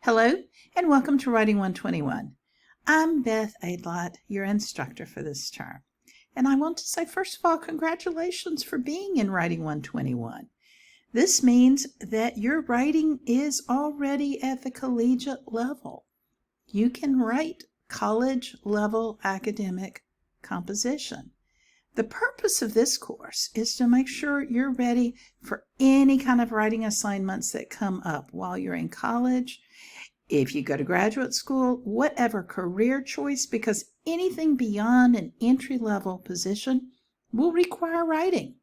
Hello, and welcome to Writing 121. I'm Beth Aidlott, your instructor for this term. And I want to say, first of all, congratulations for being in Writing 121. This means that your writing is already at the collegiate level. You can write college-level academic composition. The purpose of this course is to make sure you're ready for any kind of writing assignments that come up while you're in college, if you go to graduate school, whatever career choice, because anything beyond an entry-level position will require writing.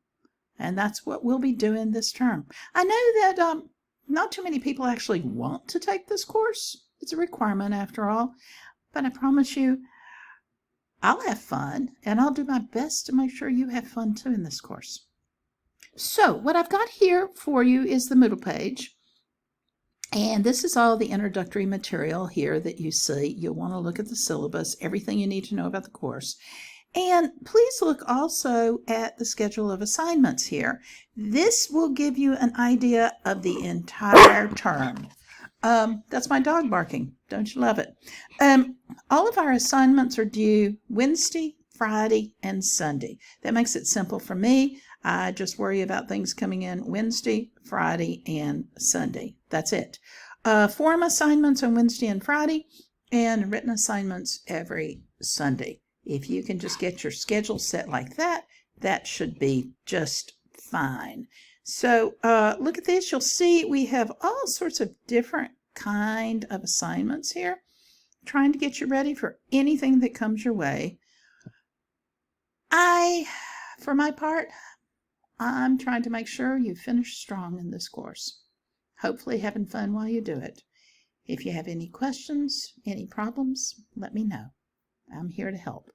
And that's what we'll be doing this term. I know that not too many people actually want to take this course. It's a requirement after all. But I promise you, I'll have fun, and I'll do my best to make sure you have fun too in this course. So what I've got here for you is the Moodle page. And this is all the introductory material here that you see. You'll want to look at the syllabus, everything you need to know about the course. And please look also at the schedule of assignments here. This will give you an idea of the entire term. That's my dog barking. Don't you love it? All of our assignments are due Wednesday, Friday, and Sunday. That makes it simple for me. I just worry about things coming in Wednesday, Friday, and Sunday. That's it. Form assignments on Wednesday and Friday, and written assignments every Sunday. If you can just get your schedule set like that, that should be just fine. So look at this. You'll see we have all sorts of different kind of assignments here, trying to get you ready for anything that comes your way. For my part, I'm trying to make sure you finish strong in this course, hopefully having fun while you do it. If you have any questions, any problems, let me know. I'm here to help.